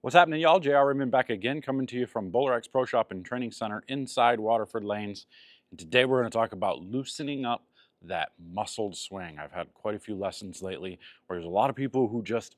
What's happening, y'all? JR Raymond back again, coming to you from Bowler X Pro Shop and Training Center inside Waterford Lanes. And today we're going to talk about loosening up that muscled swing. I've had quite a few lessons lately where there's a lot of people who just,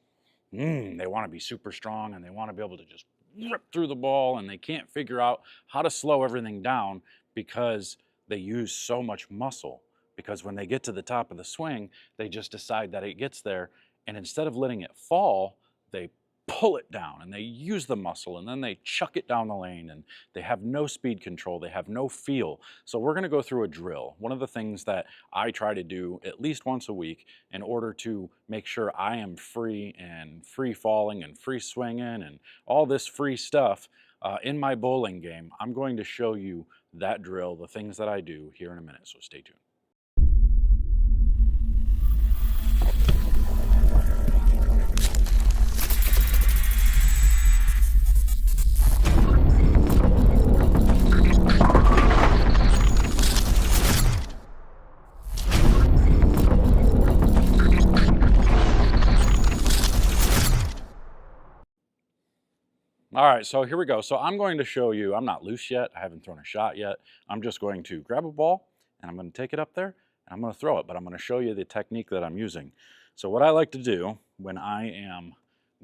they want to be super strong and they want to be able to just rip through the ball, and they can't figure out how to slow everything down because they use so much muscle. Because when they get to the top of the swing, they just decide that it gets there, and instead of letting it fall, they pull it down and they use the muscle, and then they chuck it down the lane, and they have no speed control, they have no feel. So we're going to go through a drill. One of the things that I try to do at least once a week in order to make sure I am free and free falling and free swinging and all this free stuff in my bowling game, I'm going to show you that drill, the things that I do here in a minute, so stay tuned. All right, so here we go. So I'm going to show you, I'm not loose yet, I haven't thrown a shot yet. I'm just going to grab a ball and I'm going to take it up there and I'm going to throw it, but I'm going to show you the technique that I'm using. So what I like to do when I am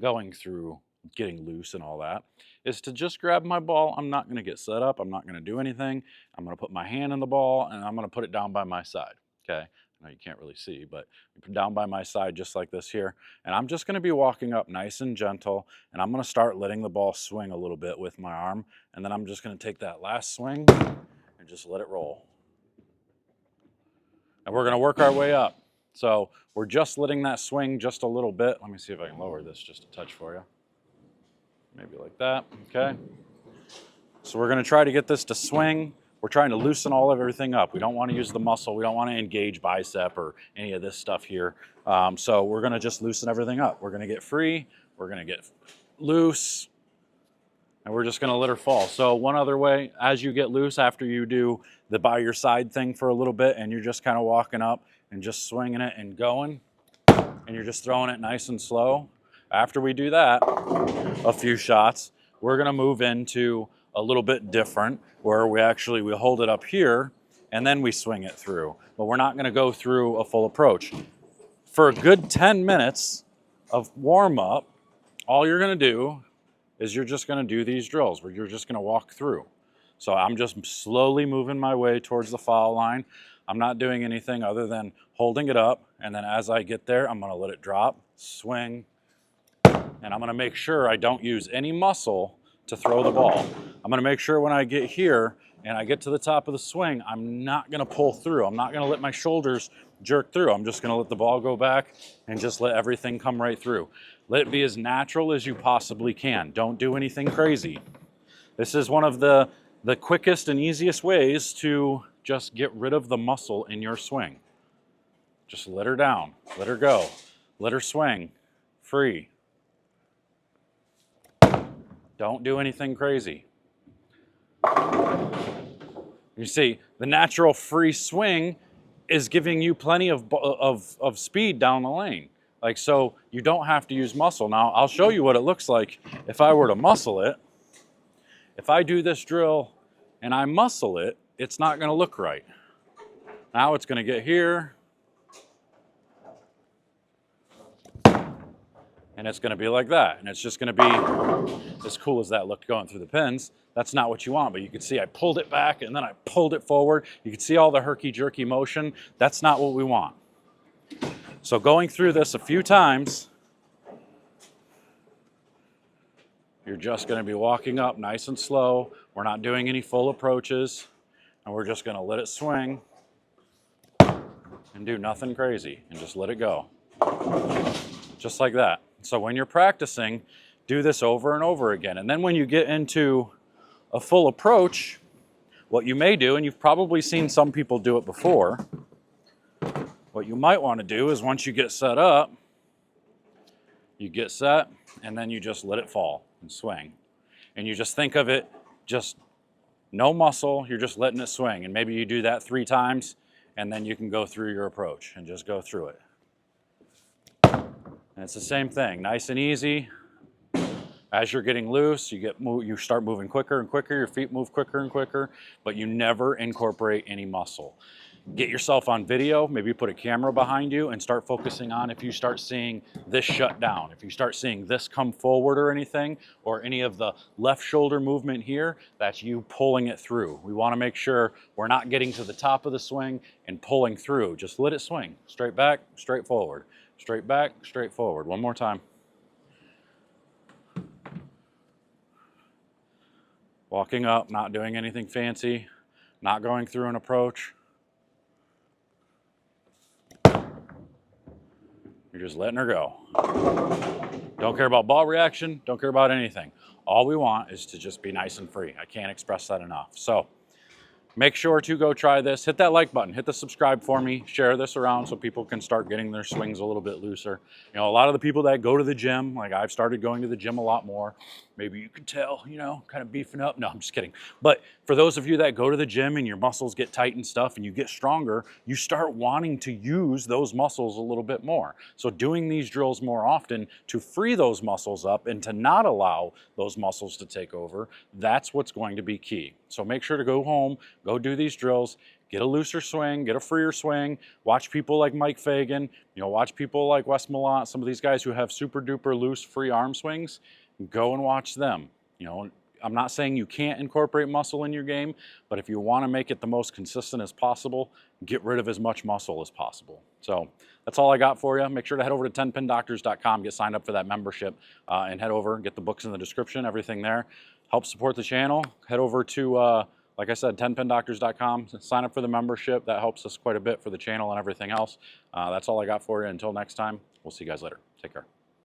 going through getting loose and all that is to just grab my ball. I'm not going to get set up, I'm not going to do anything. I'm going to put my hand in the ball and I'm going to put it down by my side, okay? Now you can't really see, but you put it down by my side just like this here. And I'm just going to be walking up nice and gentle, and I'm going to start letting the ball swing a little bit with my arm, and then I'm just going to take that last swing and just let it roll. And we're going to work our way up. So we're just letting that swing just a little bit. Let me see if I can lower this just a touch for you. Maybe like that, okay? So we're going to try to get this to swing. We're trying to loosen all of everything up. We don't want to use the muscle. We don't want to engage bicep or any of this stuff here. So we're going to just loosen everything up. We're going to get free. We're going to get loose. And we're just going to let her fall. So one other way, as you get loose, after you do the by your side thing for a little bit, and you're just kind of walking up and just swinging it and going, and you're just throwing it nice and slow. After we do that, a few shots, we're going to move into a little bit different, where we hold it up here and then we swing it through. But we're not going to go through a full approach. For a good 10 minutes of warm up, all you're going to do is you're just going to do these drills where you're just going to walk through. So I'm just slowly moving my way towards the foul line. I'm not doing anything other than holding it up, and then as I get there, I'm going to let it drop, swing, and I'm going to make sure I don't use any muscle to throw the ball. I'm going to make sure when I get here and I get to the top of the swing, I'm not going to pull through. I'm not going to let my shoulders jerk through. I'm just going to let the ball go back and just let everything come right through. Let it be as natural as you possibly can. Don't do anything crazy. This is one of the quickest and easiest ways to just get rid of the muscle in your swing. Just let her down, let her go, let her swing, free. Don't do anything crazy. You see, the natural free swing is giving you plenty of speed down the lane. Like, so you don't have to use muscle. Now, I'll show you what it looks like if I were to muscle it. If I do this drill and I muscle it, it's not going to look right. Now it's going to get here, and it's going to be like that, and it's just going to be as cool as that looked going through the pins. That's not what you want, but you can see I pulled it back and then I pulled it forward. You can see all the herky-jerky motion. That's not what we want. So going through this a few times, you're just going to be walking up nice and slow. We're not doing any full approaches, and we're just going to let it swing and do nothing crazy and just let it go. Just like that. So when you're practicing, do this over and over again. And then when you get into a full approach, what you may do, and you've probably seen some people do it before, what you might want to do is once you get set up, you get set, and then you just let it fall and swing. And you just think of it, just no muscle, you're just letting it swing. And maybe you do that 3 times, and then you can go through your approach and just go through it. And it's the same thing, nice and easy. As you're getting loose, you start moving quicker and quicker, your feet move quicker and quicker, but you never incorporate any muscle. Get yourself on video, maybe put a camera behind you and start focusing on if you start seeing this shut down, if you start seeing this come forward or anything, or any of the left shoulder movement here, that's you pulling it through. We want to make sure we're not getting to the top of the swing and pulling through. Just let it swing. Straight back, straight forward. Straight back, straight forward. One more time. Walking up, not doing anything fancy, not going through an approach. You're just letting her go. Don't care about ball reaction, don't care about anything. All we want is to just be nice and free. I can't express that enough. So make sure to go try this. Hit that like button, hit the subscribe for me, share this around so people can start getting their swings a little bit looser. You know, a lot of the people that go to the gym, like I've started going to the gym a lot more. Maybe you can tell, you know, kind of beefing up. No, I'm just kidding. But for those of you that go to the gym and your muscles get tight and stuff and you get stronger, you start wanting to use those muscles a little bit more. So doing these drills more often to free those muscles up and to not allow those muscles to take over, that's what's going to be key. So make sure to go home, go do these drills, get a looser swing, get a freer swing, watch people like Mike Fagan, you know, watch people like Wes Millant, some of these guys who have super duper loose free arm swings. Go and watch them. You know, I'm not saying you can't incorporate muscle in your game, but if you want to make it the most consistent as possible, get rid of as much muscle as possible. So that's all I got for you. Make sure to head over to 10pindoctors.com, get signed up for that membership, and head over, get the books in the description, everything there. Help support the channel. Head over to, like I said, 10pindoctors.com, sign up for the membership. That helps us quite a bit for the channel and everything else. That's all I got for you. Until next time, we'll see you guys later. Take care.